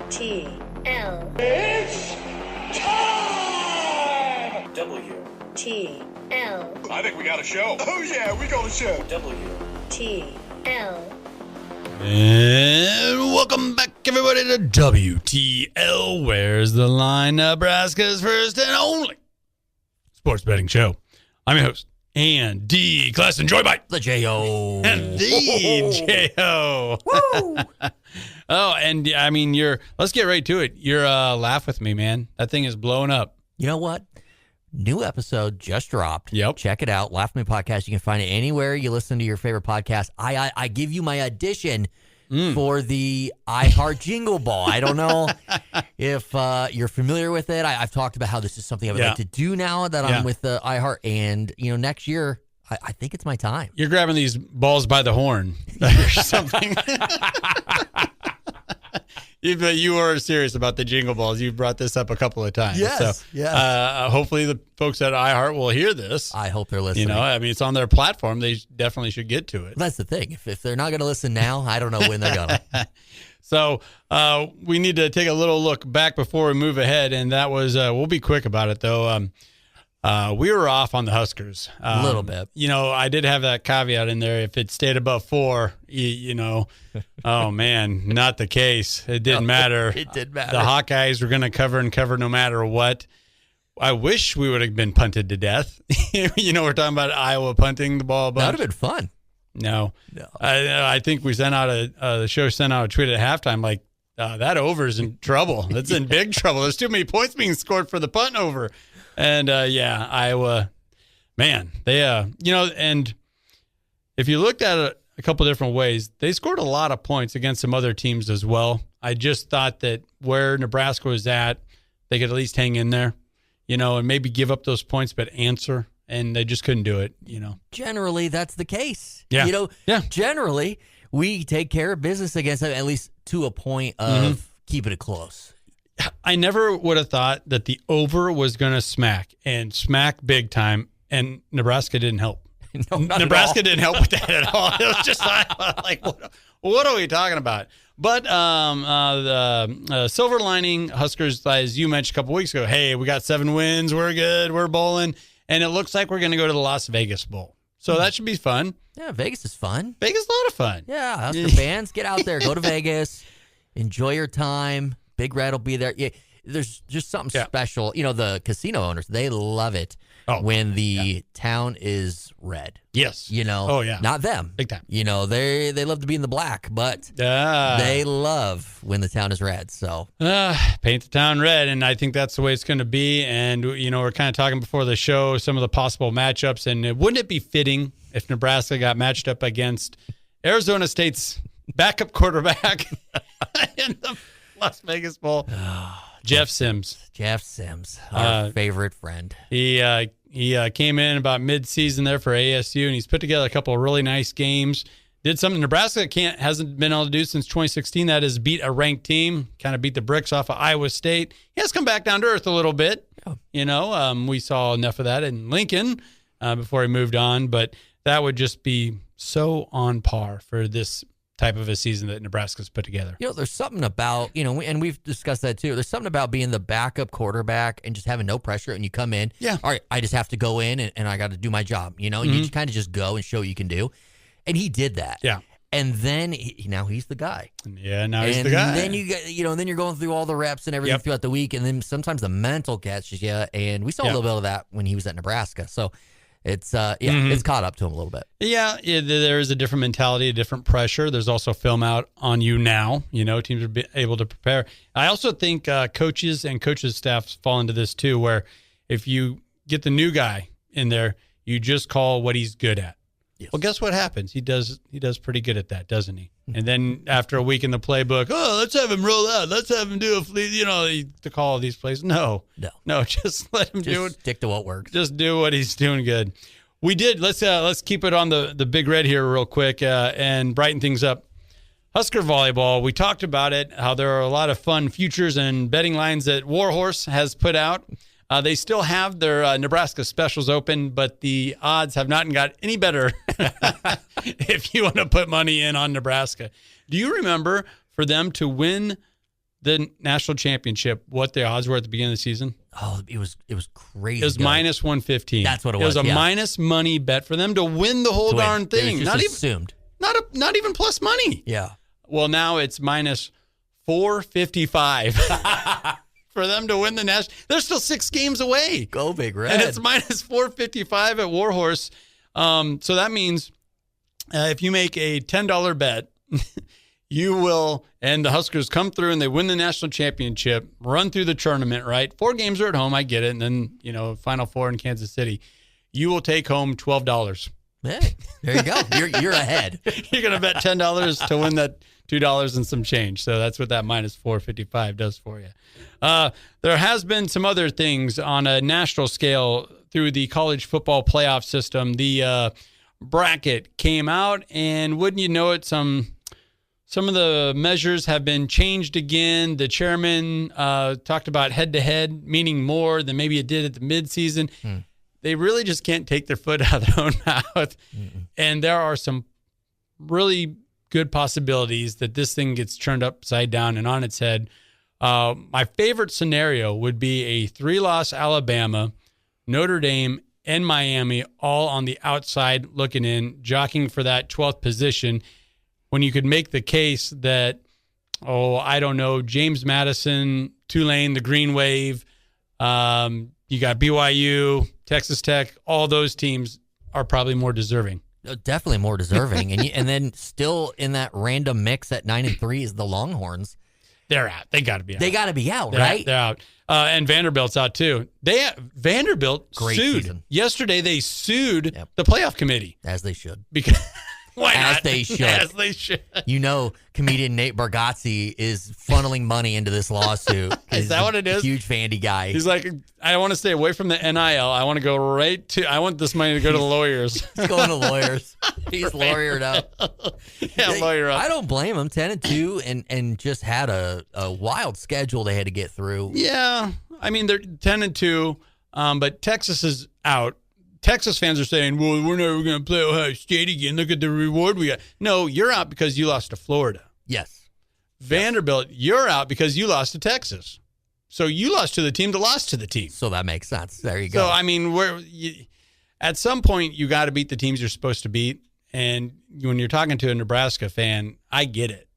WTL. It's time! WTL. I think we got a show. Oh, yeah, we got a show. WTL. And welcome back, everybody, to WTL. Where's the Line? Nebraska's first and only sports betting show. I'm your host, Andy Classen, joined by the J.O. and the J.O. Woo! Oh, and I mean, let's get right to it. You're laugh with me, man. That thing is blowing up. You know what? New episode just dropped. Yep. Check it out. Laugh with Me Podcast. You can find it anywhere you listen to your favorite podcast. I give you my audition for the iHeart Jingle Ball. I don't know if you're familiar with it. I've talked about how this is something I would like to do now that I'm with the iHeart. And, next year, I think it's my time. You're grabbing these balls by the horn or something. You were serious about the Jingle Balls. You've brought this up a couple of times. Yes, so, yes. Hopefully the folks at iHeart will hear this. I hope they're listening. It's on their platform. They definitely should get to it. That's the thing. If they're not going to listen now, I don't know when they're going to. So we need to take a little look back before we move ahead, and that was we'll be quick about it, though. We were off on the Huskers. A little bit. I did have that caveat in there. If it stayed above 4, oh, man, not the case. It didn't matter. It didn't matter. The Hawkeyes were going to cover no matter what. I wish we would have been punted to death. We're talking about Iowa punting the ball a bunch. That would have been fun. No. I think we sent out the show sent out a tweet at halftime like, that over's in trouble. It's in big trouble. There's too many points being scored for the punt over. And, Iowa, man, they, and if you looked at it a couple different ways, they scored a lot of points against some other teams as well. I just thought that where Nebraska was at, they could at least hang in there, and maybe give up those points, but answer. And they just couldn't do it, Generally, that's the case. Yeah. Generally, we take care of business against them, at least to a point of keeping it close. I never would have thought that the over was going to smack big time, and Nebraska didn't help. No, Nebraska didn't help with that at all. It was just like what are we talking about? But the silver lining, Huskers, as you mentioned a couple weeks ago, hey, we got 7 wins, we're good, we're bowling, and it looks like we're going to go to the Las Vegas Bowl. So that should be fun. Yeah, Vegas is fun. Vegas is a lot of fun. Yeah, Husker fans, get out there, go to Vegas, enjoy your time. Big Red will be there. Yeah, there's just something special. The casino owners, they love it when the town is red. Yes. Oh, yeah. Not them. Big time. They love to be in the black, but they love when the town is red. So paint the town red, and I think that's the way it's going to be. And, we're kind of talking before the show some of the possible matchups, and wouldn't it be fitting if Nebraska got matched up against Arizona State's backup quarterback in the Las Vegas Bowl? Jeff Sims. Our favorite friend. He came in about mid-season there for ASU, and he's put together a couple of really nice games. Did something Nebraska hasn't been able to do since 2016. That is beat a ranked team, kind of beat the bricks off of Iowa State. He has come back down to earth a little bit. Yeah. We saw enough of that in Lincoln before he moved on, but that would just be so on par for this type of a season that Nebraska's put together. There's something about, and we've discussed that too. There's something about being the backup quarterback and just having no pressure, and you come in. Yeah. All right, I just have to go in and I got to do my job, and you kind of just go and show what you can do. And he did that. Yeah. And then now he's the guy. Yeah, now he's the guy. And then and then you're going through all the reps and everything throughout the week, and then sometimes the mental catches you. And we saw a little bit of that when he was at Nebraska. So it's it's caught up to him a little bit. Yeah, there is a different mentality, a different pressure. There's also film out on you now. Teams are able to prepare. I also think coaches and coaches' staffs fall into this too, where if you get the new guy in there, you just call what he's good at. Yes. Well, guess what happens? He does pretty good at that, doesn't he? And then after a week in the playbook, let's have him roll out. Let's have him do to call these plays. No, just let him do it. Stick to what works. Just do what he's doing good. We did. Let's keep it on the big red here real quick and brighten things up. Husker volleyball. We talked about it. How there are a lot of fun futures and betting lines that Warhorse has put out. They still have their Nebraska specials open, but the odds have not got any better if you want to put money in on Nebraska. Do you remember for them to win the national championship, what the odds were at the beginning of the season? Oh, it was crazy. It was minus 115. That's what it was. was. It was a minus money bet for them to win the whole darn thing. Not even assumed. Not even plus money. Yeah. Well, now it's minus 455 for them to win the national. They're still 6 games away. Go Big Red. And it's minus 455 at Warhorse. So that means if you make a $10 bet, you will, and the Huskers come through and they win the national championship, run through the tournament, right? 4 games are at home, I get it. And then, Final Four in Kansas City. You will take home $12. Hey, there you go. You're ahead. You're going to bet $10 to win that $2 and some change. So that's what that minus 455 does for you. There has been some other things on a national scale through the college football playoff system. The bracket came out, and wouldn't you know it, some of the measures have been changed again. The chairman talked about head-to-head, meaning more than maybe it did at the midseason. They really just can't take their foot out of their own mouth. And there are some really good possibilities that this thing gets turned upside down and on its head. My favorite scenario would be a 3-loss Alabama, Notre Dame, and Miami all on the outside looking in, jockeying for that 12th position, when you could make the case that, James Madison, Tulane, the Green Wave, you got BYU, Texas Tech, all those teams are probably more deserving. Definitely more deserving. and then still in that random mix at 9-3 is the Longhorns. They're out. They got to be out. They got to be out, They're right? They're out. And Vanderbilt's out too. Vanderbilt Great sued. season. Yesterday they sued the playoff committee. As they should. Because why As not? they should. As they should. Comedian Nate Bargatze is funneling money into this lawsuit. Is that what it is? Huge Vandy guy. He's like, I want to stay away from the NIL. I want to go I want this money to go to the lawyers. He's going to lawyers. He's lawyered up. Lawyer up. I don't blame him. 10-2 and just had a wild schedule they had to get through. Yeah. I mean, they're 10-2, but Texas is out. Texas fans are saying, well, we're never going to play Ohio State again. Look at the reward we got. No, you're out because you lost to Florida. Yes. Vanderbilt, you're out because you lost to Texas. So you lost to the team that lost to the team. So that makes sense. There you go. So, I mean, at some point, you got to beat the teams you're supposed to beat. And when you're talking to a Nebraska fan, I get it.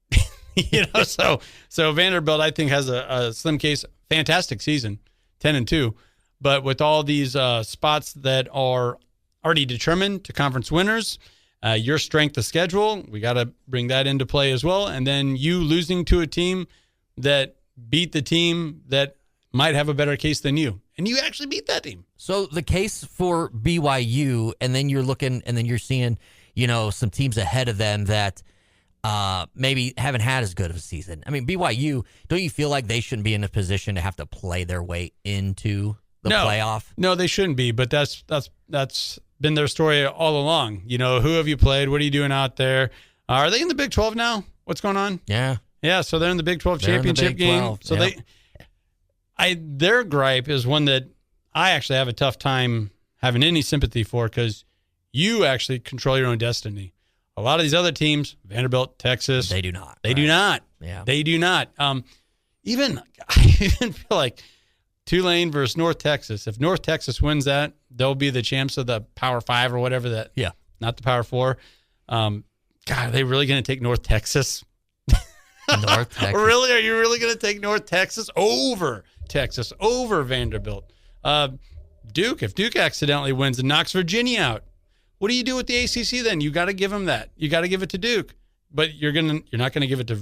So Vanderbilt, I think, has a slim case. Fantastic season, 10-2. But with all these spots that are already determined to conference winners, your strength of schedule, we got to bring that into play as well. And then you losing to a team that beat the team that might have a better case than you. And you actually beat that team. So the case for BYU, and then you're looking, and then you're seeing, some teams ahead of them that maybe haven't had as good of a season. I mean, BYU, don't you feel like they shouldn't be in a position to have to play their way into the playoff? No, they shouldn't be, but that's been their story all along. Who have you played? What are you doing out there? Are they in the Big 12 now? What's going on? Yeah, so they're in the Big 12 They're championship in the Big game. 12, So yep. their gripe is one that I actually have a tough time having any sympathy for, because you actually control your own destiny. A lot of these other teams, Vanderbilt, Texas, they do not. They do not. Yeah, they do not. I even feel like Tulane versus North Texas. If North Texas wins that, they'll be the champs of the Power 5 or whatever that. Yeah. Not the Power 4. God, are they really going to take North Texas? North Texas. Really? Are you really going to take North Texas over Vanderbilt? Duke, if Duke accidentally wins and knocks Virginia out, what do you do with the ACC then? You got to give them that. You got to give it to Duke. But you're not going to give it to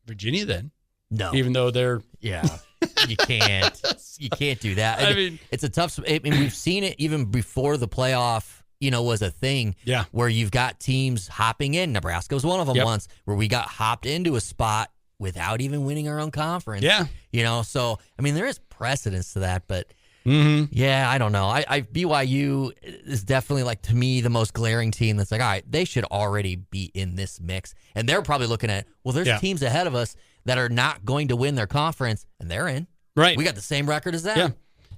Virginia then. No. Even though they're You can't. You can't do that. I mean, it's a tough. I mean, we've seen it even before the playoff, was a thing. Yeah. Where you've got teams hopping in. Nebraska was one of them once, where we got hopped into a spot without even winning our own conference. Yeah. So I mean, there is precedence to that, but Mm-hmm. I don't know. BYU is definitely, like, to me, the most glaring team that's like, all right, they should already be in this mix. And they're probably looking at, well, there's teams ahead of us that are not going to win their conference, and they're in. Right. We got the same record as that. Yeah.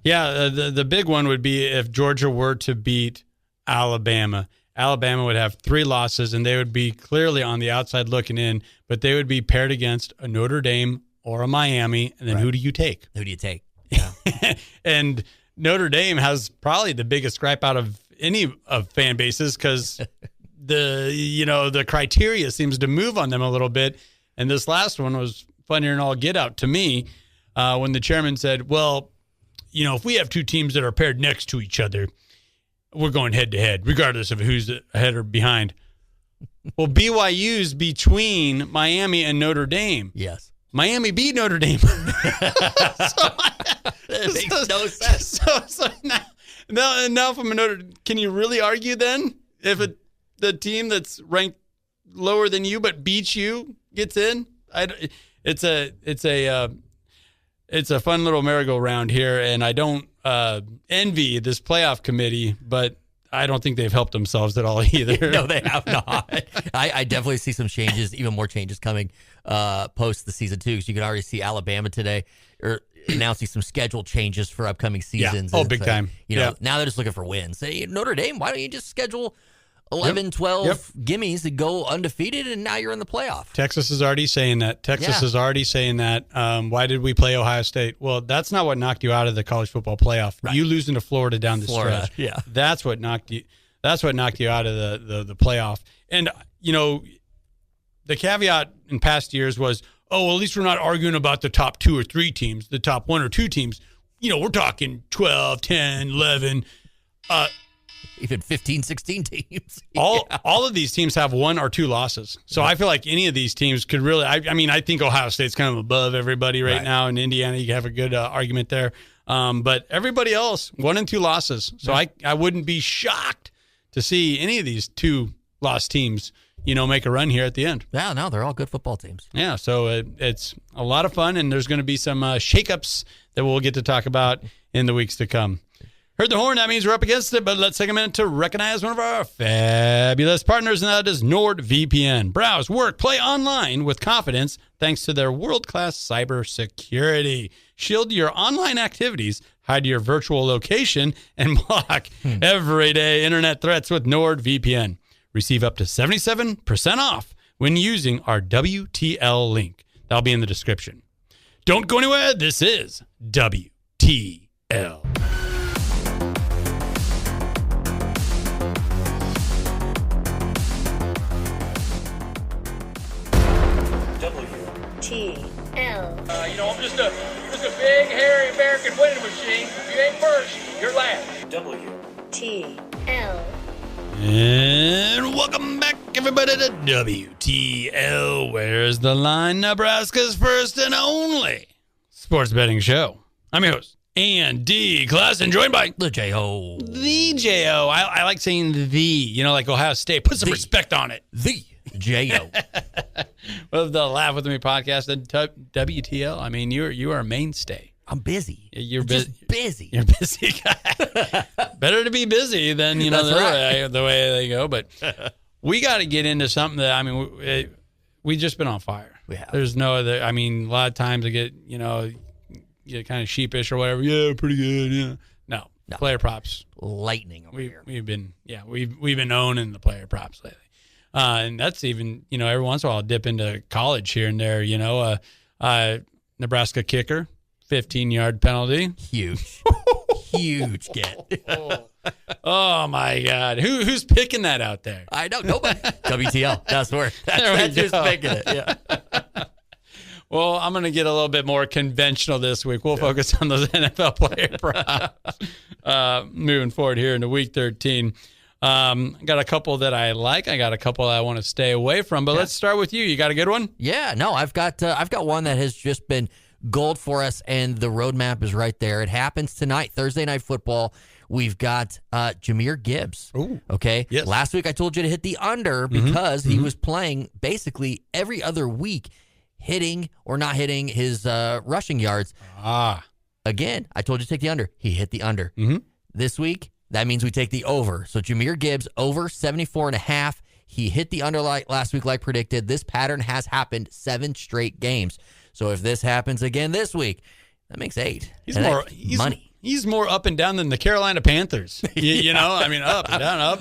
Yeah, the big one would be if Georgia were to beat Alabama. Alabama would have 3 losses, and they would be clearly on the outside looking in, but they would be paired against a Notre Dame or a Miami, and then who do you take? Who do you take? Yeah. And Notre Dame has probably the biggest gripe out of any of fan bases because the criteria seems to move on them a little bit. And this last one was funnier than all get out to me when the chairman said, well, if we have two teams that are paired next to each other, we're going head to head, regardless of who's ahead or behind. Well, BYU's between Miami and Notre Dame. Yes. Miami beat Notre Dame. It makes no sense. So now from can you really argue then if the team that's ranked lower than you but beats you gets in? It's a fun little merry-go-round here, and I don't envy this playoff committee, but I don't think they've helped themselves at all either. No, they have not. I definitely see some changes, even more changes coming post the season too. Because you can already see Alabama today announcing some schedule changes for upcoming seasons. Yeah. Oh, big time. Now they're just looking for wins. Hey, Notre Dame, why don't you just schedule 11, 12 gimmies to go undefeated, and now you're in the playoff? Texas is already saying that. Why did we play Ohio State? Well, that's not what knocked you out of the college football playoff. Right. You losing to Florida down the stretch. Yeah. That's what knocked you out of the playoff. And the caveat in past years was, oh, well, at least we're not arguing about the top 2 or 3 teams, the top 1 or 2 teams. We're talking 12, 10, 11. Even 15, 16 teams. All of these teams have 1 or 2 losses. So I feel like any of these teams could really, I think Ohio State's kind of above everybody right now. In Indiana, you have a good argument there. But everybody else, 1 and 2 losses. So I wouldn't be shocked to see any of these 2 lost teams, make a run here at the end. Yeah, no, they're all good football teams. Yeah, so it's a lot of fun, and there's going to be some shakeups that we'll get to talk about in the weeks to come. Heard the horn, that means we're up against it, but let's take a minute to recognize one of our fabulous partners, and that is NordVPN. Browse, work, play online with confidence thanks to their world-class cybersecurity. Shield your online activities, hide your virtual location, and block everyday internet threats with NordVPN. Receive up to 77% off when using our WTL link. That'll be in the description. Don't go anywhere. This is WTL. WTL. I'm just a big, hairy American winning machine. If you ain't first, you're last. WTL. And welcome back, everybody, to WTL. Where's the line? Nebraska's first and only sports betting show. I'm your host, Andy Classen, joined by The J.O. The J.O. I like saying the, like Ohio State. Put some respect on it. The J.O. Well, the Laugh With Me podcast and WTL. You are a mainstay. I'm busy. You're just busy. You're a busy guy. Better to be busy than, the way they go. But we got to get into something that, we just been on fire. We have. There's no other, a lot of times I get kind of sheepish or whatever. Yeah, pretty good. Yeah. No. Player props. Lightning over here. We've been owning the player props lately. And that's even, every once in a while I'll dip into college here and there, Nebraska kicker. 15-yard penalty. Huge. Huge get. Oh, my God. Who's picking that out there? I don't know. Nobody. WTL. That's who's picking it. Yeah. Well, I'm going to get a little bit more conventional this week. We'll focus on those NFL player props moving forward here into Week 13. Got a couple that I like. I got a couple I want to stay away from. But let's start with you. You got a good one? Yeah. No, I've got one that has just been gold for us, and the roadmap is right there. It happens tonight, Thursday Night Football. We've got Jahmyr Gibbs. Ooh, okay. Yes. Last week I told you to hit the under because he was playing basically every other week, hitting or not hitting his rushing yards. Again, I told you to take the under. He hit the under. This week, that means we take the over. So Jahmyr Gibbs, over 74.5. He hit the under last week like predicted. This pattern has happened 7 straight games. So if this happens again this week, that makes 8. He's money. He's more up and down than the Carolina Panthers. Up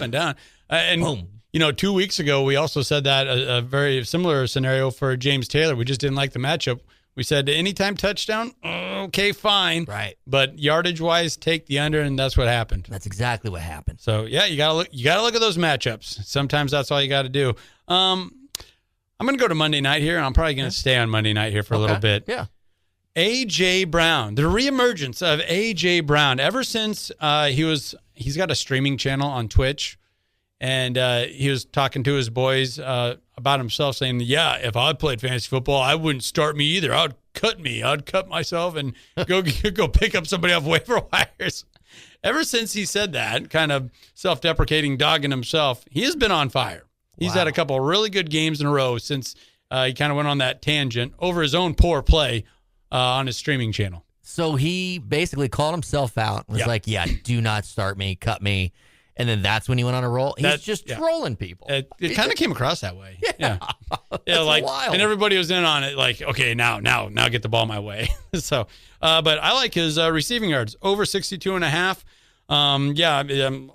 and down. And boom. 2 weeks ago, we also said that a very similar scenario for James Taylor. We just didn't like the matchup. We said anytime touchdown, okay, fine. Right. But yardage-wise, take the under, and that's what happened. That's exactly what happened. So, yeah, you gotta look at those matchups. Sometimes that's all you got to do. I'm going to go to Monday night here, and I'm probably going to stay on Monday night here for a little bit. Yeah. A.J. Brown, the reemergence of A.J. Brown. Ever since he's got a streaming channel on Twitch, and he was talking to his boys about himself, saying, yeah, if I played fantasy football, I wouldn't start me either. I'd cut myself and go pick up somebody off waiver wires. Ever since he said that, kind of self-deprecating, dogging himself, he has been on fire. He's had a couple of really good games in a row since he kind of went on that tangent over his own poor play on his streaming channel. So he basically called himself out and was like, yeah, do not start me, cut me. And then that's when he went on a roll. He's just trolling people. It kind of came across that way. Yeah. Like wild. And everybody was in on it like, okay, now get the ball my way. So, but I like his receiving yards over 62.5.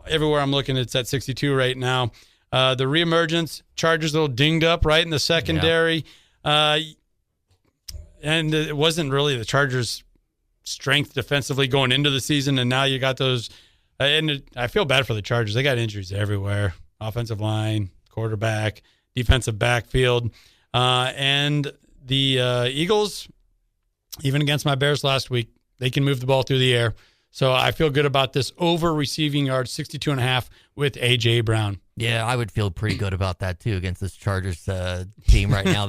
Everywhere I'm looking, it's at 62 right now. The reemergence, Chargers a little dinged up right in the secondary. And it wasn't really the Chargers' strength defensively going into the season, and now you got those. And I feel bad for the Chargers. They got injuries everywhere: offensive line, quarterback, defensive backfield, and the Eagles. Even against my Bears last week, they can move the ball through the air. So I feel good about this over receiving yards, 62.5 with A.J. Brown. Yeah, I would feel pretty good about that too against this Chargers team right now.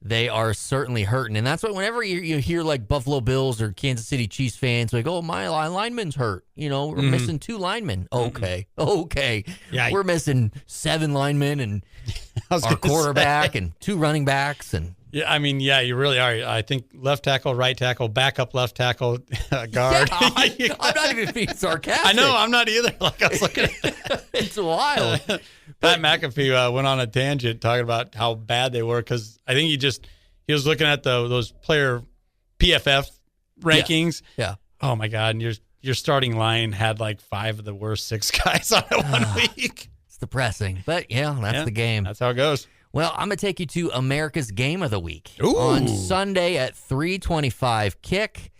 They are certainly hurting. And that's what whenever you hear like Buffalo Bills or Kansas City Chiefs fans like, oh, my lineman's hurt. We're missing 2 linemen. Okay. Yeah, we're missing 7 linemen and our quarterback and 2 running backs. And you really are. I think left tackle, right tackle, backup left tackle, guard. Yeah, I'm not even being sarcastic. I know, I'm not either. Like I was looking at that. It's wild. Pat McAfee went on a tangent talking about how bad they were because I think he was looking at those player PFF rankings. Yeah. Oh my God! And your starting line had like 5 of the worst 6 guys on it one week. It's depressing, but that's the game. That's how it goes. Well, I'm going to take you to America's Game of the Week. Ooh. On Sunday at 3:25 kick,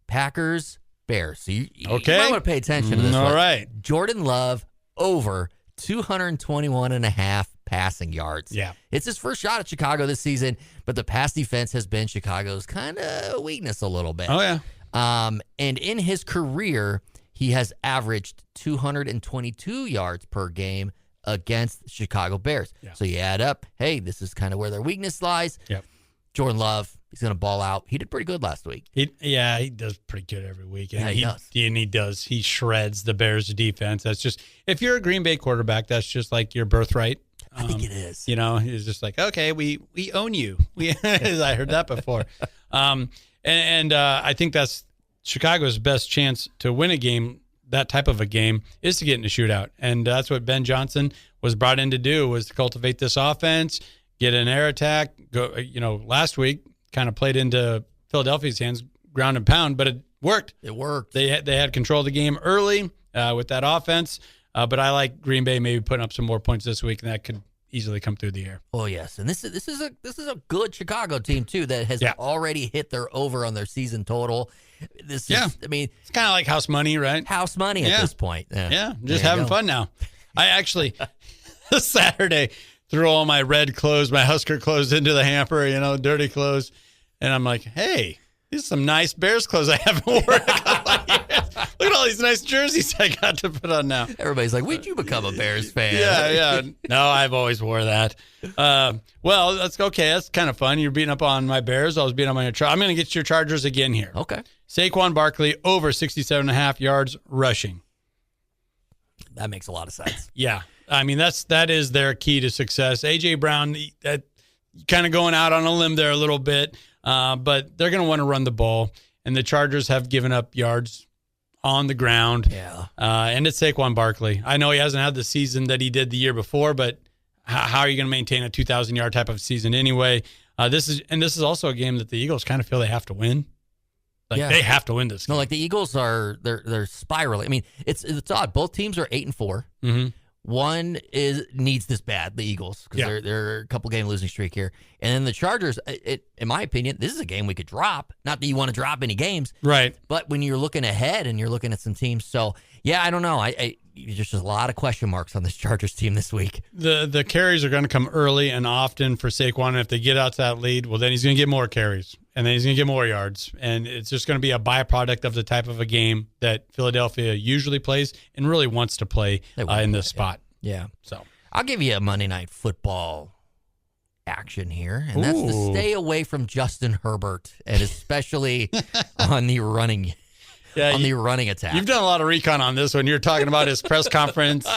Packers, Bears. So you might want to pay attention to this one. All right. Jordan Love over 221.5 passing yards. Yeah. It's his first shot at Chicago this season, but the pass defense has been Chicago's kind of weakness a little bit. Oh, yeah. And in his career, he has averaged 222 yards per game against the Chicago Bears. Yeah. So you add up, hey, this is kind of where their weakness lies. Yep. Jordan Love, he's going to ball out. He did pretty good last week. He does pretty good every week. And he does. And he does. He shreds the Bears defense. That's just, if you're a Green Bay quarterback, that's just like your birthright. I think it is. It's just like, okay, we own you. I heard that before. And I think that's Chicago's best chance to win a game, that type of a game, is to get in a shootout. And that's what Ben Johnson was brought in to do, was to cultivate this offense, get an air attack. Last week kind of played into Philadelphia's hands, ground and pound, but it worked. It worked. They had control of the game early with that offense. But I like Green Bay maybe putting up some more points this week, and that could easily come through the air. Oh yes, and this is a good Chicago team too that has already hit their over on their season total. It's kind of like house money, right? House money at this point. Yeah, just having fun now. I actually Saturday threw all my red clothes, my Husker clothes into the hamper, dirty clothes, and I'm like, hey, these are some nice Bears clothes I haven't worn in a couple of years. Look at all these nice jerseys I got to put on now. Everybody's like, when'd you become a Bears fan? Yeah. No, I've always wore that. Well, that's okay. That's kind of fun. You're beating up on my Bears. I was beating up on your Chargers. I'm going to get your Chargers again here. Okay. Saquon Barkley over 67.5 yards rushing. That makes a lot of sense. Yeah. I mean, that is their key to success. A.J. Brown, that kind of going out on a limb there a little bit, but they're going to want to run the ball, and the Chargers have given up yards on the ground. Yeah. And it's Saquon Barkley. I know he hasn't had the season that he did the year before, but how are you going to maintain a 2,000-yard type of season anyway? This is also a game that the Eagles kind of feel they have to win. They have to win this game. No, like the Eagles they're spiraling. I mean, it's odd. Both teams are 8-4. Mm-hmm. One needs this bad, the Eagles, because they're a couple game losing streak here. And then the Chargers, in my opinion, this is a game we could drop. Not that you want to drop any games. Right. But when you're looking ahead and you're looking at some teams. So, yeah, I don't know. There's just a lot of question marks on this Chargers team this week. The carries are going to come early and often for Saquon. And if they get out to that lead, well, then he's going to get more carries. And then he's going to get more yards. And it's just going to be a byproduct of the type of a game that Philadelphia usually plays and really wants to play in this spot. Yeah. So I'll give you a Monday Night Football action here, and that's to stay away from Justin Herbert, and especially on the running attack. You've done a lot of recon on this when you're talking about his press conference.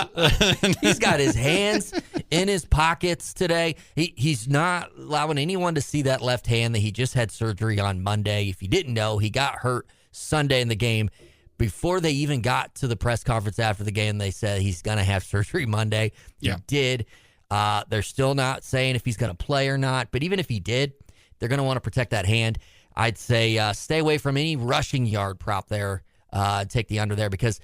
He's got his hands in his pockets today. He's not allowing anyone to see that left hand that he just had surgery on Monday. If you didn't know, he got hurt Sunday in the game. Before they even got to the press conference after the game, they said he's going to have surgery Monday. He did. They're still not saying if he's going to play or not. But even if he did, they're going to want to protect that hand. I'd say stay away from any rushing yard prop there. Take the under there because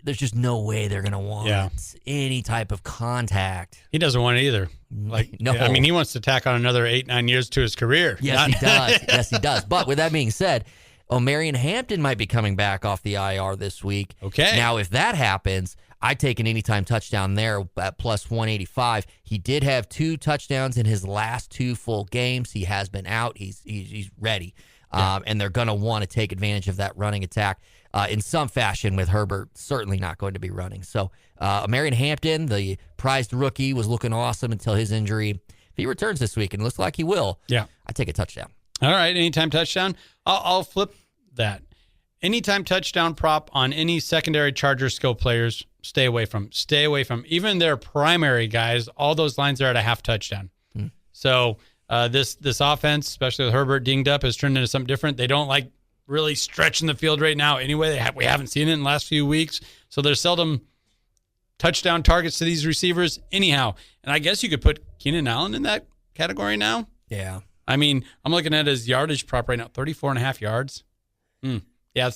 there's just no way they're going to want any type of contact. He doesn't want it either. No. I mean, he wants to tack on another 8-9 years to his career. Yes, he does. Yes, he does. But with that being said, Marion Hampton might be coming back off the IR this week. Okay. Now, if that happens, I'd take an anytime touchdown there at plus 185. He did have 2 touchdowns in his last 2 full games. He has been out. He's ready. And they're going to want to take advantage of that running attack in some fashion with Herbert certainly not going to be running. So Marion Hampton, the prized rookie, was looking awesome until his injury. If he returns this week, and it looks like he will, I'd take a touchdown. All right, anytime touchdown. I'll flip that. Anytime touchdown prop on any secondary Charger skill players, stay away from. Stay away from. Even their primary guys, all those lines are at a half touchdown. So this offense, especially with Herbert dinged up, has turned into something different. They don't like really stretching the field right now anyway. We haven't seen it in the last few weeks. So there's seldom touchdown targets to these receivers anyhow. And I guess you could put Keenan Allen in that category now. Yeah. I mean, I'm looking at his yardage prop right now, 34.5 yards. Yeah,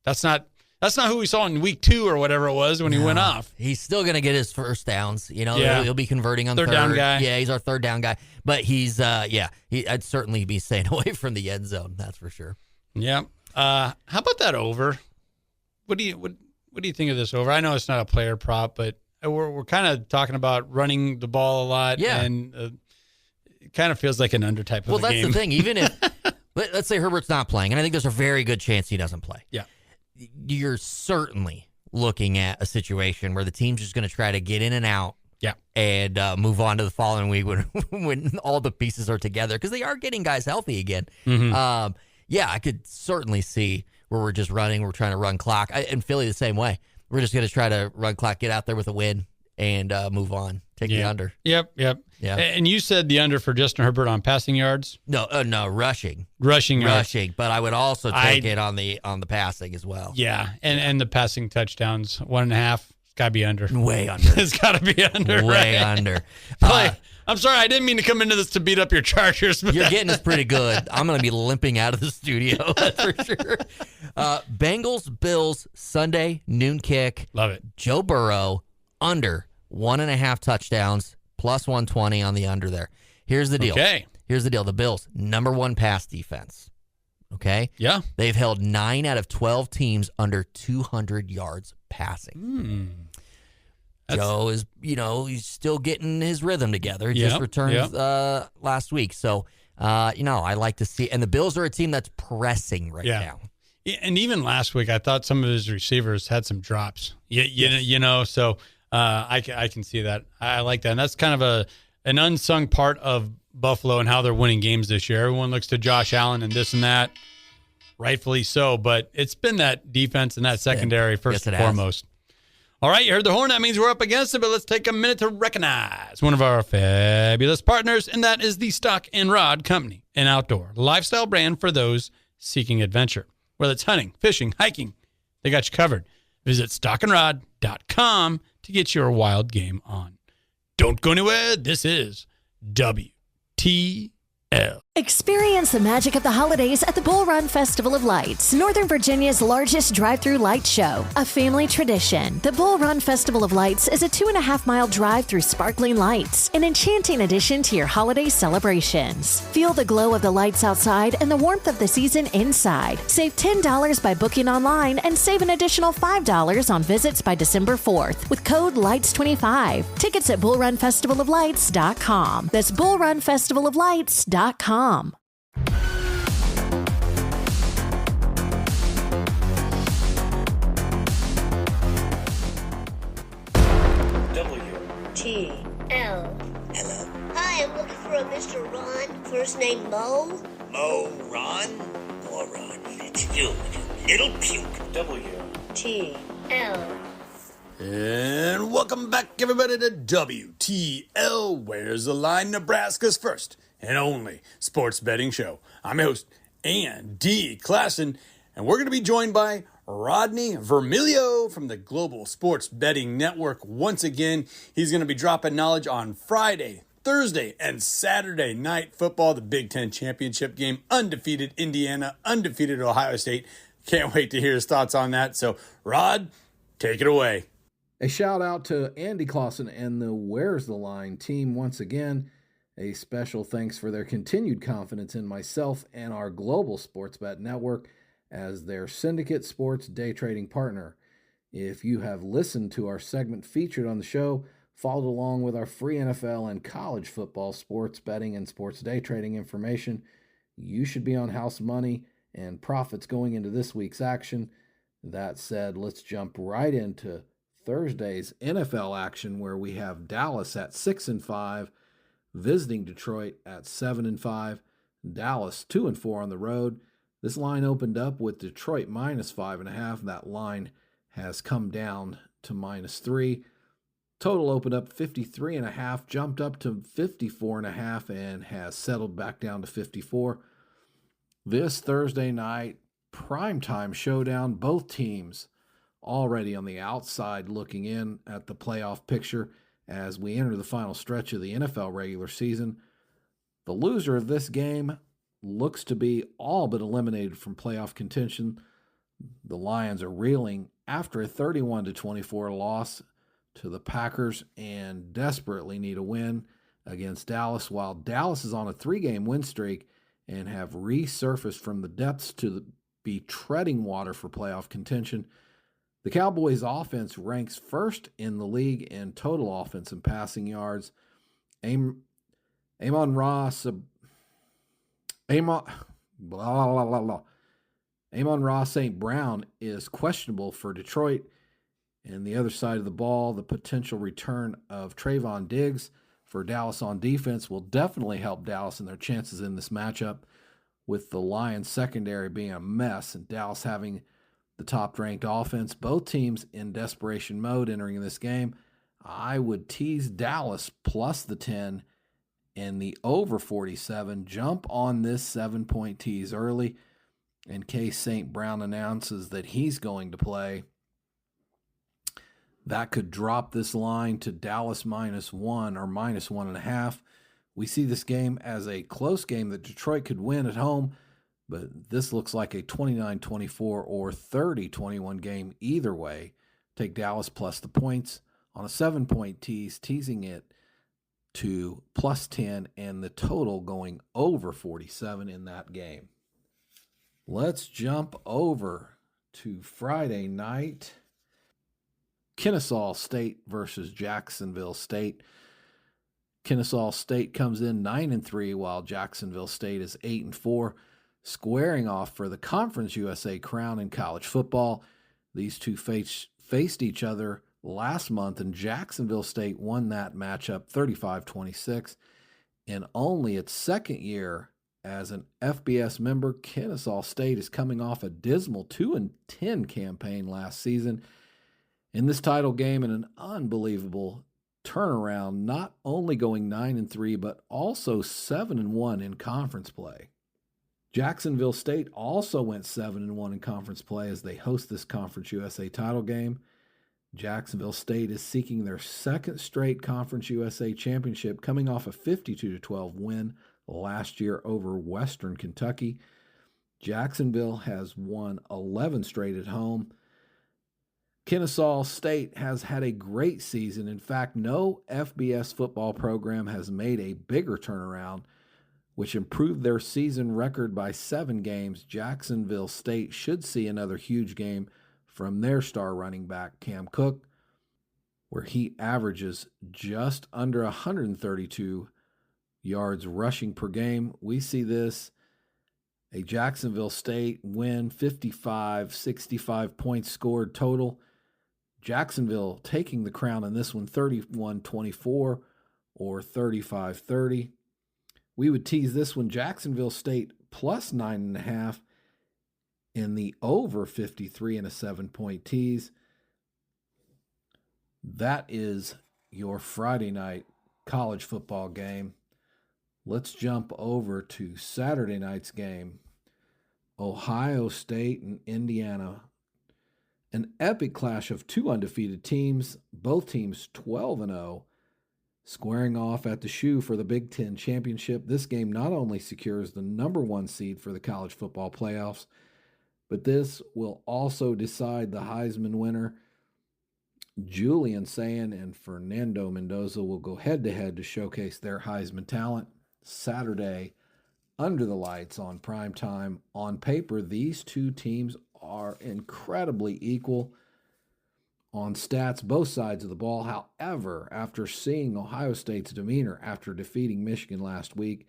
that's not who we saw in week 2 or whatever it was when he went off. He's still going to get his first downs. You know, he'll be converting on third down guy. Yeah, he's our third down guy. But he's, I'd certainly be staying away from the end zone. That's for sure. Yeah. How about that over? What do you think of this over? I know it's not a player prop, but we're kind of talking about running the ball a lot. Yeah. And it kind of feels like an under type of a game. Well, that's the thing. Even if, let's say Herbert's not playing, and I think there's a very good chance he doesn't play. Yeah. You're certainly looking at a situation where the team's just going to try to get in and out. Yeah. And move on to the following week when all the pieces are together because they are getting guys healthy again. Mm-hmm. I could certainly see where we're just running. We're trying to run clock. And Philly the same way. We're just going to try to run clock, get out there with a win, and move on. Take the under. Yep. Yeah. And you said the under for Justin Herbert on passing yards? No, rushing. Rushing yards. But I would also take it on the passing as well. Yeah, and the passing touchdowns, 1.5, it's got to be under. Way under. It's got to be under. Way under. I'm sorry, I didn't mean to come into this to beat up your Chargers. But you're getting us pretty good. I'm going to be limping out of the studio, that's for sure. Bengals, Bills, Sunday, noon kick. Love it. Joe Burrow, under 1.5 touchdowns, plus 120 on the under there. Here's the deal. Okay. Here's the deal. The Bills, number 1 pass defense. Okay? Yeah. They've held 9 out of 12 teams under 200 yards passing. Joe is, he's still getting his rhythm together. Just returned last week. So, I like to see. And the Bills are a team that's pressing right now. And even last week, I thought some of his receivers had some drops. So I can see that. I like that. And that's kind of an unsung part of Buffalo and how they're winning games this year. Everyone looks to Josh Allen and this and that, rightfully so. But it's been that defense and that secondary first and foremost. All right, you heard the horn. That means we're up against it, but let's take a minute to recognize one of our fabulous partners, and that is the Stock and Rod Company, an outdoor lifestyle brand for those seeking adventure. Whether it's hunting, fishing, hiking, they got you covered. Visit stockandrod.com to get your wild game on. Don't go anywhere. This is WTL. Experience the magic of the holidays at the Bull Run Festival of Lights, Northern Virginia's largest drive-through light show. A family tradition, the Bull Run Festival of Lights is a 2.5-mile drive through sparkling lights, an enchanting addition to your holiday celebrations. Feel the glow of the lights outside and the warmth of the season inside. Save $10 by booking online and save an additional $5 on visits by December 4th with code LIGHTS25. Tickets at bullrunfestivaloflights.com. That's bullrunfestivaloflights.com. WTL. Hello. Hi, I'm looking for a Mr. Ron. First name Mo. Mo Ron? Or Ron, it's you little puke. WTL. And welcome back, everybody, to WTL, Where's the Line, Nebraska's first and only sports betting show. I'm your host, Andy Classen, and we're going to be joined by Rodney Vermilio from the Global Sports Betting Network. Once again, he's going to be dropping knowledge on Friday, Thursday, and Saturday night football, the Big Ten championship game, undefeated Indiana, undefeated Ohio State. Can't wait to hear his thoughts on that. So, Rod, take it away. A shout out to Andy Classen and the Where's the Line team once again. A special thanks for their continued confidence in myself and our global sports bet network as their syndicate sports day trading partner. If you have listened to our segment featured on the show, followed along with our free NFL and college football sports betting and sports day trading information, you should be on house money and profits going into this week's action. That said, let's jump right into Thursday's NFL action, where we have Dallas at 6-5, visiting Detroit at 7-5. Dallas 2-4 on the road. This line opened up with Detroit -5.5. That line has come down to -3. Total opened up 53.5, jumped up to 54.5, and has settled back down to 54. This Thursday night primetime showdown, both teams already on the outside looking in at the playoff picture as we enter the final stretch of the NFL regular season. The loser of this game looks to be all but eliminated from playoff contention. The Lions are reeling after a 31-24 loss to the Packers and desperately need a win against Dallas, while Dallas is on a 3-game win streak and have resurfaced from the depths to be treading water for playoff contention. The Cowboys' offense ranks first in the league in total offense and passing yards. Amon-Ra St. Brown is questionable for Detroit. And the other side of the ball, the potential return of Trayvon Diggs for Dallas on defense will definitely help Dallas in their chances in this matchup, with the Lions secondary being a mess and Dallas having the top-ranked offense. Both teams in desperation mode entering this game. I would tease Dallas plus the 10 and the over 47. Jump on this 7-point tease early in case St. Brown announces that he's going to play. That could drop this line to Dallas -1 or -1.5. We see this game as a close game that Detroit could win at home, but this looks like a 29-24 or 30-21 game either way. Take Dallas plus the points on a 7-point tease, teasing it to plus 10 and the total going over 47 in that game. Let's jump over to Friday night. Kennesaw State versus Jacksonville State. Kennesaw State comes in 9-3, while Jacksonville State is 8-4, squaring off for the Conference USA crown in college football. These two faced each other last month, and Jacksonville State won that matchup 35-26. In only its second year as an FBS member, Kennesaw State is coming off a dismal 2-10 campaign last season. In this title game, in an unbelievable turnaround, not only going 9-3, but also 7-1 in conference play. Jacksonville State also went 7-1 in conference play as they host this Conference USA title game. Jacksonville State is seeking their second straight Conference USA championship, coming off a 52-12 win last year over Western Kentucky. Jacksonville has won 11 straight at home. Kennesaw State has had a great season. In fact, no FBS football program has made a bigger turnaround, which improved their season record by 7 games. Jacksonville State should see another huge game from their star running back, Cam Cook, where he averages just under 132 yards rushing per game. We see this, a Jacksonville State win, 65 points scored total. Jacksonville taking the crown in this one, 31-24 or 35-30. We would tease this one, Jacksonville State plus 9.5 in the over 53 and a 7-point tease. That is your Friday night college football game. Let's jump over to Saturday night's game. Ohio State and Indiana. An epic clash of 2 undefeated teams, both teams 12-0, squaring off at the shoe for the Big Ten championship. This game not only secures the number 1 seed for the college football playoffs, but this will also decide the Heisman winner. Julian Sayin and Fernando Mendoza will go head-to-head to showcase their Heisman talent Saturday under the lights on prime time. On paper, these two teams are incredibly equal on stats, both sides of the ball. However, after seeing Ohio State's demeanor after defeating Michigan last week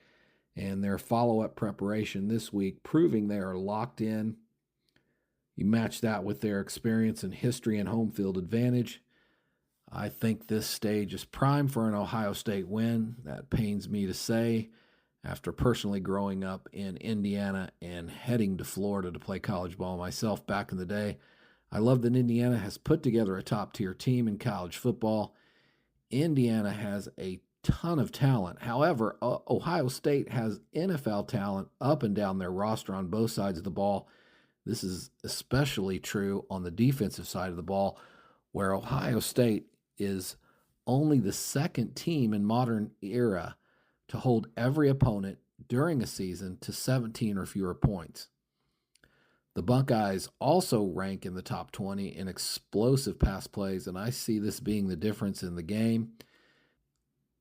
and their follow-up preparation this week, proving they are locked in, you match that with their experience and history and home field advantage, I think this stage is prime for an Ohio State win. That pains me to say, after personally growing up in Indiana and heading to Florida to play college ball myself back in the day. I love that Indiana has put together a top-tier team in college football. Indiana has a ton of talent. However, Ohio State has NFL talent up and down their roster on both sides of the ball. This is especially true on the defensive side of the ball, where Ohio State is only the second team in modern era to hold every opponent during a season to 17 or fewer points. The Buckeyes also rank in the top 20 in explosive pass plays, and I see this being the difference in the game.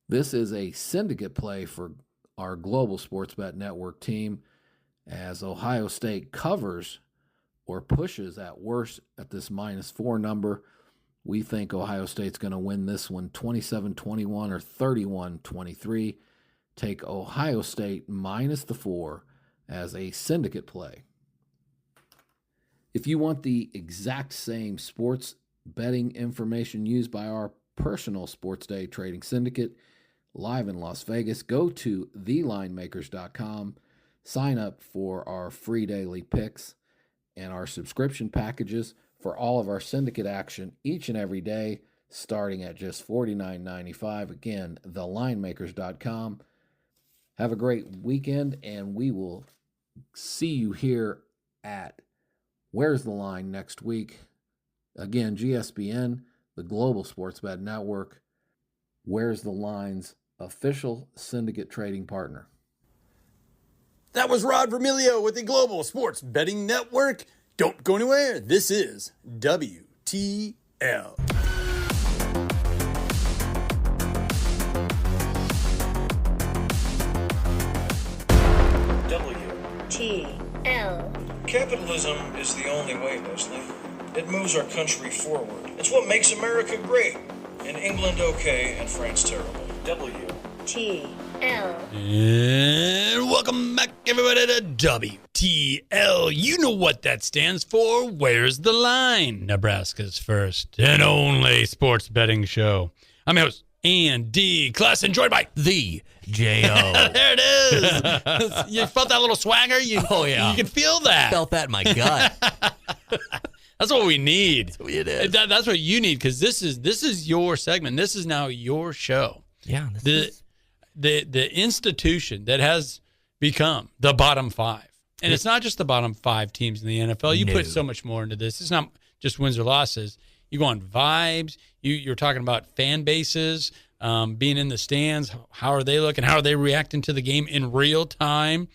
This is a syndicate play for our Global Sports Bet Network team, as Ohio State covers or pushes at worst at this -4 number. We think Ohio State's going to win this one 27-21 or 31-23. Take Ohio State -4 as a syndicate play. If you want the exact same sports betting information used by our personal sports day trading syndicate live in Las Vegas, go to thelinemakers.com, sign up for our free daily picks and our subscription packages for all of our syndicate action each and every day, starting at just $49.95. Again, thelinemakers.com. Have a great weekend, and we will see you here at Where's the Line next week. Again, GSBN, the Global Sports Bet Network, Where's the Line's official syndicate trading partner. That was Rod Vermilio with the Global Sports Betting Network. Don't go anywhere. This is WTL. WTL. Capitalism is the only way, Leslie. It moves our country forward. It's what makes America great. And England okay and France terrible. WTL. And welcome back, everybody, to WTL. You know what that stands for. Where's the Line? Nebraska's first and only sports betting show. I'm your host, Andy Classen, joined by The J.O. There it is. You felt that little swagger? Oh, yeah. You can feel that. Felt that in my gut. That's what we need. That's what it is. That's what you need, because this is your segment. This is now your show. Yeah. The institution that has become the bottom 5. And it's not just the bottom 5 teams in the NFL. You put so much more into this. It's not just wins or losses. You go on vibes. You're talking about fan bases, being in the stands. How are they looking? How are they reacting to the game in real time?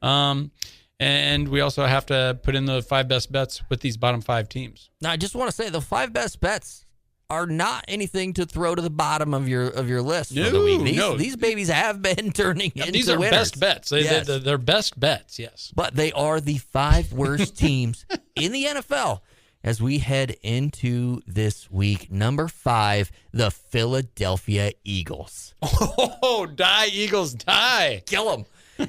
And we also have to put in the 5 best bets with these bottom 5 teams. Now, I just want to say the 5 best bets are not anything to throw to the bottom of your list for the week. These babies have been turning into these are winners. best bets. They're best bets, yes. But they are the 5 worst teams in the NFL as we head into this week. Number 5, the Philadelphia Eagles. Oh, die, Eagles, die. Kill them.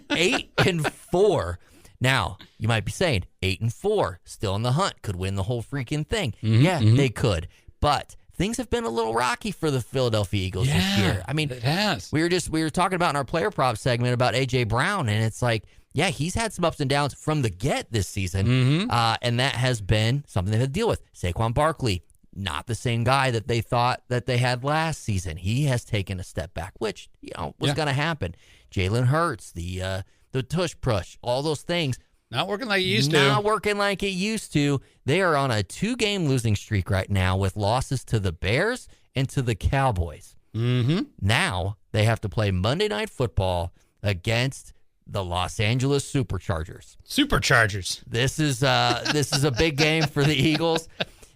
8-4. Now, you might be saying 8-4, still in the hunt, could win the whole freaking thing. They could. But things have been a little rocky for the Philadelphia Eagles this year. I mean, it has. We were talking about in our player prop segment about A.J. Brown, and it's like, yeah, he's had some ups and downs from the get this season, and that has been something they had to deal with. Saquon Barkley, not the same guy that they thought that they had last season. He has taken a step back, which was going to happen. Jalen Hurts, the tush push, all those things. Not working like it used to. Not working like it used to. They are on a 2-game losing streak right now with losses to the Bears and to the Cowboys. Now they have to play Monday Night Football against the Los Angeles Superchargers. This is a big game for the Eagles.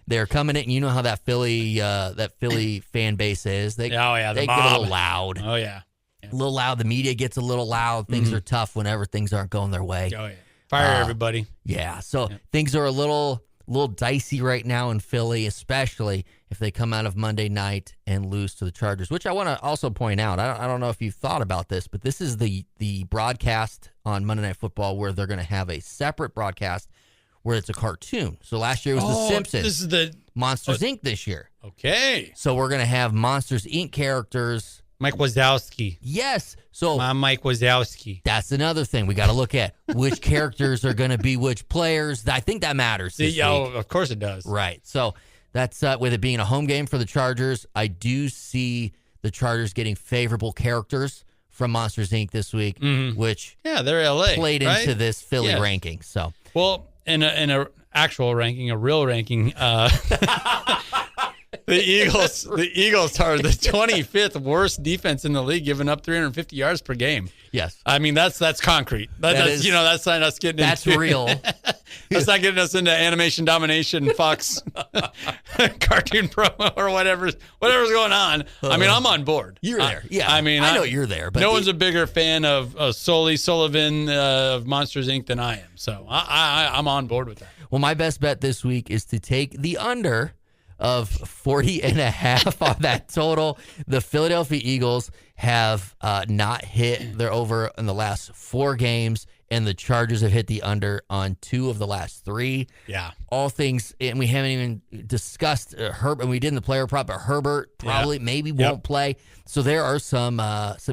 They're coming in. You know how that Philly fan base is. They get a little loud. Oh, yeah. A little loud. The media gets a little loud. Things are tough whenever things aren't going their way. Oh, yeah. Fire everybody. Yeah. So things are a little dicey right now in Philly, especially if they come out of Monday night and lose to the Chargers, which I want to also point out. I don't know if you've thought about this, but this is the broadcast on Monday Night Football where they're going to have a separate broadcast where it's a cartoon. So last year it was The Simpsons. This is the Monsters Inc. this year. Okay. So we're going to have Monsters Inc. characters. Mike Wazowski. Yes. So Mike Wazowski. That's another thing we got to look at. Which characters are going to be which players. I think that matters this week. Of course it does. Right. So that's with it being a home game for the Chargers, I do see the Chargers getting favorable characters from Monsters Inc. this week, which they're LA, played into this Philly ranking. So in a actual ranking, a real ranking, The Eagles are the 25th worst defense in the league, giving up 350 yards per game. Yes. I mean, that's concrete. That's not us getting that's into. That's real. That's not getting us into animation domination, Fox cartoon promo or whatever's going on. I mean, I'm on board. You're there. Yeah. I mean, I know you're there. But no one's a bigger fan of Sully Sullivan of Monsters Inc. than I am. So I'm on board with that. Well, my best bet this week is to take the under of 40.5 on that total. The Philadelphia Eagles have not hit their over in the last 4 games, and the Chargers have hit the under on 2 of the last 3. Yeah. All things, and we haven't even discussed Herbert, and we did in the player prop, but Herbert probably won't play. So there are some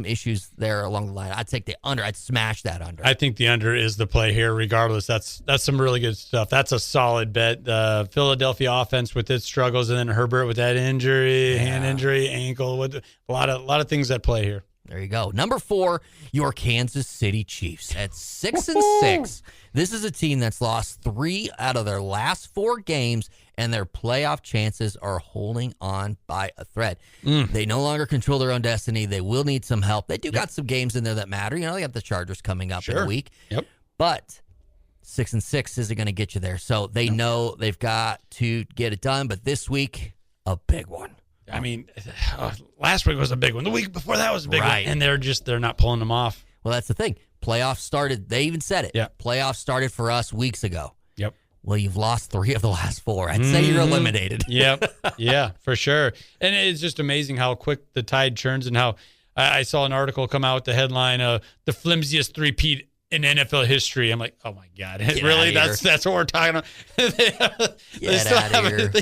issues there along the line. I'd take the under. I'd smash that under. I think the under is the play here regardless. That's some really good stuff. That's a solid bet. The Philadelphia offense with its struggles, and then Herbert with that injury, hand injury, ankle, with a lot of things at play here. There you go. Number 4, your Kansas City Chiefs at 6-6. This is a team that's lost 3 out of their last 4 games, and their playoff chances are holding on by a thread. They no longer control their own destiny. They will need some help. They do got some games in there that matter. You know, they got the Chargers coming up in a week. Yep. But 6-6 isn't going to get you there. So they know they've got to get it done. But this week, a big one. I mean, last week was a big one. The week before that was a big one. And they're not pulling them off. Well, that's the thing. Playoffs started. They even said it. Yeah. Playoffs started for us weeks ago. Yep. Well, you've lost 3 of the last 4. I'd say you're eliminated. Yep. Yeah, for sure. And it's just amazing how quick the tide churns, and how I saw an article come out with the headline, the flimsiest three-peat in NFL history. I'm like, oh my God, really? That's what we're talking about. They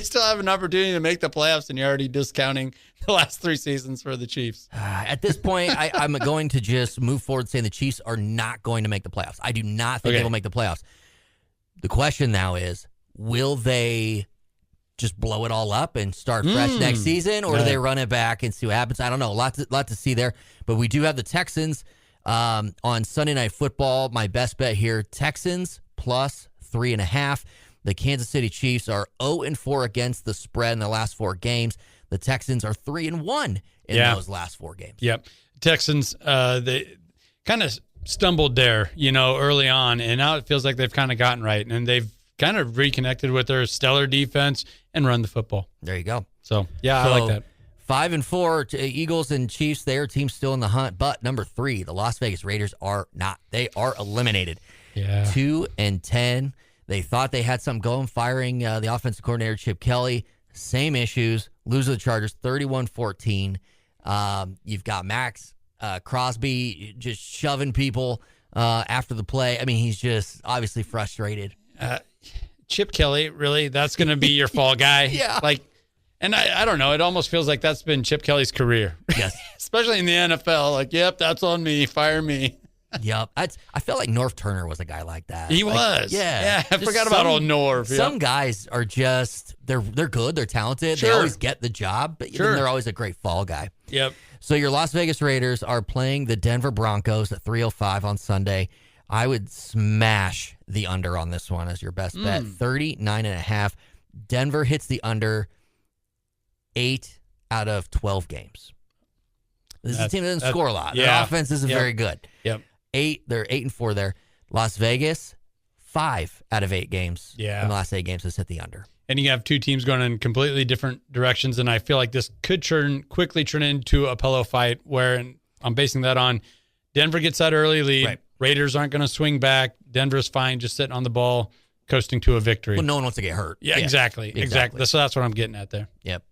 still have an opportunity to make the playoffs, and you're already discounting the last 3 seasons for the Chiefs. At this point, I'm going to just move forward saying the Chiefs are not going to make the playoffs. I do not think they will make the playoffs. The question now is, will they just blow it all up and start fresh next season, or do they run it back and see what happens? I don't know. A lot to see there. But we do have the Texans on Sunday Night Football. My best bet here, Texans plus 3.5. The Kansas City Chiefs are 0-4 against the spread in their last 4 games. The Texans are 3-1 in those last 4 games. Yep. Texans, they kind of stumbled there, early on, and now it feels like they've kind of gotten right, and they've kind of reconnected with their stellar defense and run the football. There you go. So, I like that. 5-4, Eagles and Chiefs, their team's still in the hunt, but number 3, the Las Vegas Raiders are not. They are eliminated. Yeah. 2-10. They thought they had something going, firing the offensive coordinator, Chip Kelly. Same issues. Lose to the Chargers, 31-14. You've got Max Crosby just shoving people after the play. I mean, he's just obviously frustrated. Chip Kelly, really? That's going to be your fall guy? Yeah. And I don't know. It almost feels like that's been Chip Kelly's career. Yes. Especially in the NFL. Yep, that's on me. Fire me. Yep. I felt like Norv Turner was a guy like that. He was. Yeah. I forgot about old Norv. Some guys are just, they're good. They're talented. Sure. They always get the job, but they're always a great fall guy. Yep. So your Las Vegas Raiders are playing the Denver Broncos at 3:05 on Sunday. I would smash the under on this one as your best bet. 39.5. Denver hits the under 8 out of 12 games. This is a team that doesn't score a lot. Their offense isn't very good. Yep. They're 8-4 there. Las Vegas, 5 out of 8 games. Yeah. In the last 8 games has hit the under. And you have two teams going in completely different directions, and I feel like this could quickly turn into a pillow fight where I'm basing that on Denver gets that early lead. Right. Raiders aren't going to swing back. Denver's fine, just sitting on the ball, coasting to a victory. Well, no one wants to get hurt. Yeah, exactly. So that's what I'm getting at there. Yep.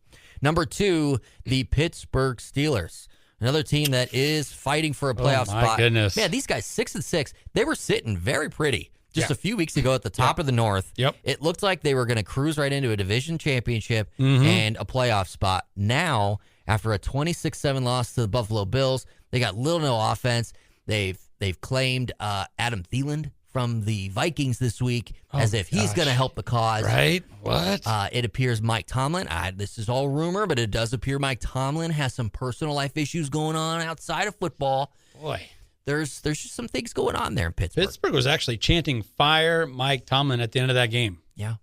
Number 2, the Pittsburgh Steelers. Another team that is fighting for a playoff spot. My goodness. Man, these guys 6-6. They were sitting very pretty just a few weeks ago at the top of the North. Yep. It looked like they were going to cruise right into a division championship and a playoff spot. Now, after a 26-7 loss to the Buffalo Bills, they got little to no offense. They've claimed Adam Thielen from the Vikings this week as if he's going to help the cause. Right? What? It appears Mike Tomlin, this is all rumor, but it does appear Mike Tomlin has some personal life issues going on outside of football. Boy. There's just some things going on there in Pittsburgh. Pittsburgh was actually chanting, fire Mike Tomlin at the end of that game. Yeah.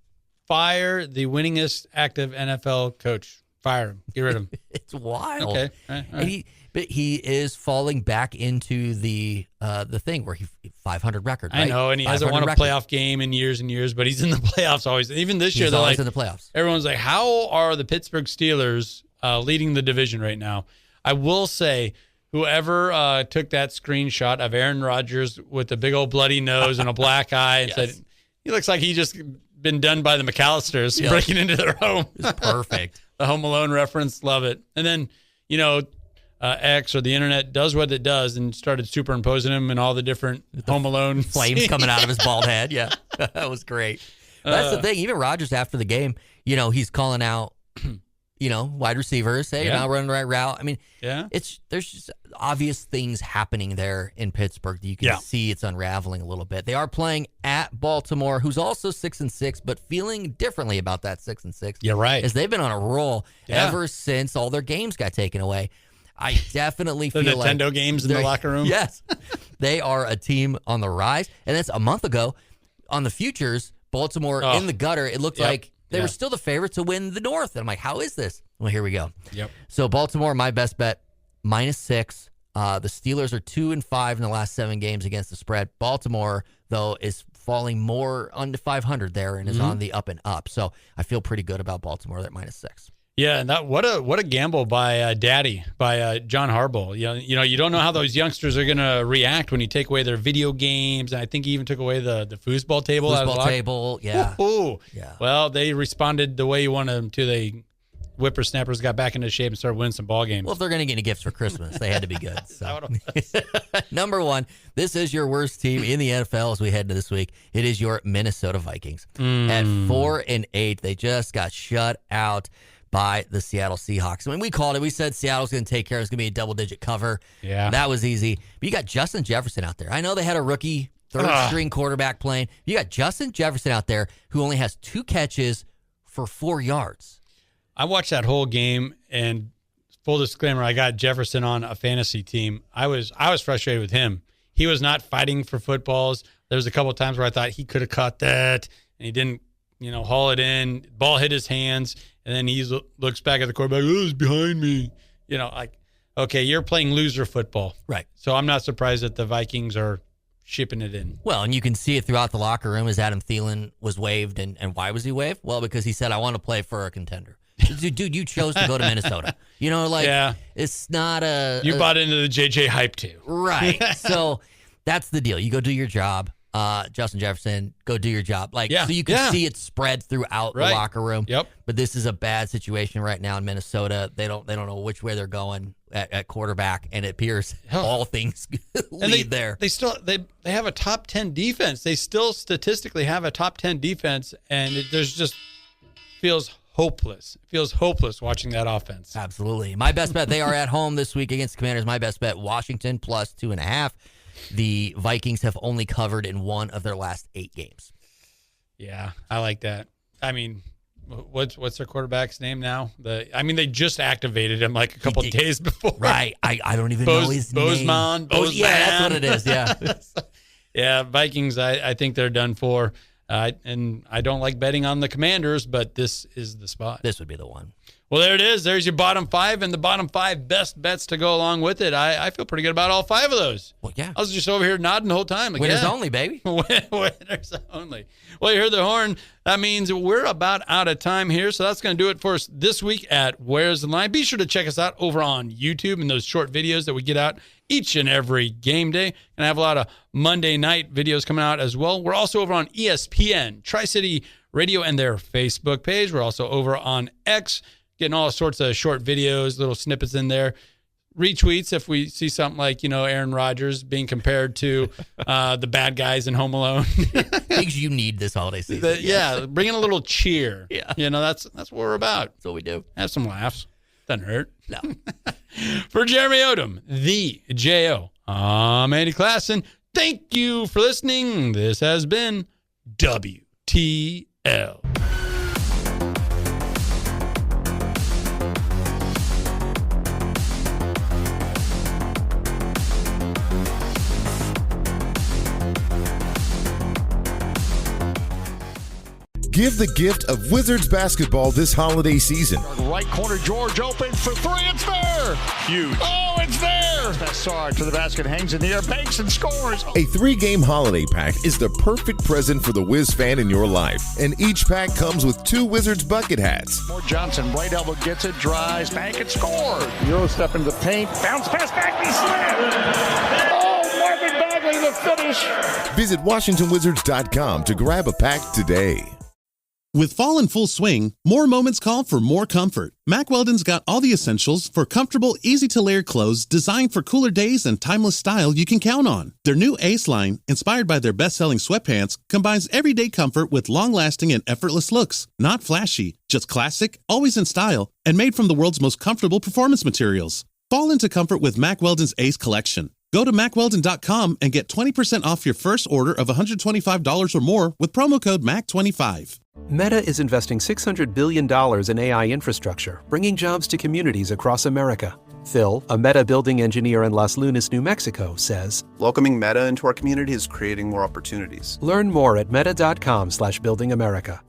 Fire the winningest active NFL coach. Fire him. Get rid of him. It's wild. Okay. All right. But he is falling back into the thing where he 500 record. Right? I know, and he hasn't won a playoff game in years and years, but he's in the playoffs always. Even this year, he's they're always like, in the playoffs. Everyone's like, how are the Pittsburgh Steelers leading the division right now? I will say, whoever took that screenshot of Aaron Rodgers with a big old bloody nose and a black eye and said, he looks like he just been done by the McAllisters breaking into their home. It's perfect. The Home Alone reference, love it. And then, X or the internet does what it does and started superimposing him in all the different Home Alone flames scenes. coming out of his bald head. Yeah, that was great. That's the thing. Even Rodgers after the game, he's calling out, wide receivers. Hey, you're not running the right route. I mean, there's just obvious things happening there in Pittsburgh that you can see it's unraveling a little bit. They are playing at Baltimore, who's also 6-6, but feeling differently about that 6-6. Yeah, right. As they've been on a roll ever since all their games got taken away. I definitely feel the like Nintendo games in the locker room. Yes, they are a team on the rise, and that's a month ago. On the futures, Baltimore in the gutter. It looked like they were still the favorite to win the North. And I'm like, how is this? Well, here we go. Yep. So Baltimore, my best bet, -6. The Steelers are 2-5 in the last 7 games against the spread. Baltimore, though, is falling more under 500 there and is on the up and up. So I feel pretty good about Baltimore at -6. Yeah, and what a gamble by Daddy, by John Harbaugh. You don't know how those youngsters are going to react when you take away their video games. And I think he even took away the foosball table. Foosball table, yeah. Ooh. Yeah. Well, they responded the way you wanted them to. They whippersnappers got back into shape and started winning some ball games. Well, if they're going to get any gifts for Christmas, they had to be good. So. Is that what it was? Number 1, this is your worst team in the NFL as we head into this week. It is your Minnesota Vikings. At 4-8, they just got shut out by the Seattle Seahawks. I mean, we called it. We said Seattle's going to take care. It's going to be a double-digit cover. Yeah. That was easy. But you got Justin Jefferson out there. I know they had a rookie third-string quarterback playing. You got Justin Jefferson out there who only has 2 catches for 4 yards. I watched that whole game, and full disclaimer, I got Jefferson on a fantasy team. I was frustrated with him. He was not fighting for footballs. There was a couple of times where I thought he could have caught that, and he didn't haul it in. Ball hit his hands, and then he looks back at the quarterback. Oh, it's behind me. Okay, you're playing loser football. Right. So I'm not surprised that the Vikings are shipping it in. Well, and you can see it throughout the locker room as Adam Thielen was waived. And why was he waived? Well, because he said, I want to play for a contender. Dude, you chose to go to Minnesota. It's not You bought into the JJ hype too. Right. So that's the deal. You go do your job. Justin Jefferson, go do your job. So you can see it spread throughout the locker room. Yep. But this is a bad situation right now in Minnesota. They don't know which way they're going at quarterback, and it appears all things lead there. They have a top 10 defense. They still statistically have a top 10 defense, and there's just feels hopeless. It feels hopeless watching that offense. Absolutely. My best bet, they are at home this week against the Commanders. My best bet, Washington plus 2.5. The Vikings have only covered in 1 of their last 8 games. Yeah, I like that. I mean, what's their quarterback's name now? They just activated him like a couple of days before. Right. I don't even know his name. Bozeman. Yeah, that's what it is. Yeah. Yeah, Vikings, I think they're done for. And I don't like betting on the Commanders, but this is the spot. This would be the one. Well, there it is. There's your bottom 5 and the bottom 5 best bets to go along with it. I feel pretty good about all 5 of those. Well, yeah. I was just over here nodding the whole time. Winners only, baby. Winners only. Well, you heard the horn. That means we're about out of time here. So that's going to do it for us this week at Where's the Line. Be sure to check us out over on YouTube and those short videos that we get out each and every game day. And I have a lot of Monday night videos coming out as well. We're also over on ESPN, Tri-City Radio, and their Facebook page. We're also over on X, getting all sorts of short videos, little snippets in there. Retweets if we see something like, Aaron Rodgers being compared to the bad guys in Home Alone. Things you need this holiday season. Bring in a little cheer. Yeah. That's what we're about. That's what we do. Have some laughs. Doesn't hurt. No. For Jeremy Odem, the J.O., I'm Andy Classen. Thank you for listening. This has been WTL. Give the gift of Wizards basketball this holiday season. Right corner, George open for 3. It's there. Huge. Oh, it's there. Bessard to the basket, hangs in the air, banks and scores. A 3-game holiday pack is the perfect present for the Wiz fan in your life. And each pack comes with 2 Wizards bucket hats. More Johnson, right elbow gets it, drives, bank and score. Euro step into the paint, bounce pass back, he slammed. Oh, Marvin Bagley, the finish. Visit WashingtonWizards.com to grab a pack today. With fall in full swing, more moments call for more comfort. Mack Weldon's got all the essentials for comfortable, easy-to-layer clothes designed for cooler days and timeless style you can count on. Their new Ace line, inspired by their best-selling sweatpants, combines everyday comfort with long-lasting and effortless looks. Not flashy, just classic, always in style, and made from the world's most comfortable performance materials. Fall into comfort with Mack Weldon's Ace collection. Go to MackWeldon.com and get 20% off your first order of $125 or more with promo code MAC25. Meta is investing $600 billion in AI infrastructure, bringing jobs to communities across America. Phil, a Meta building engineer in Las Lunas, New Mexico, says, welcoming Meta into our community is creating more opportunities. Learn more at meta.com/buildingamerica.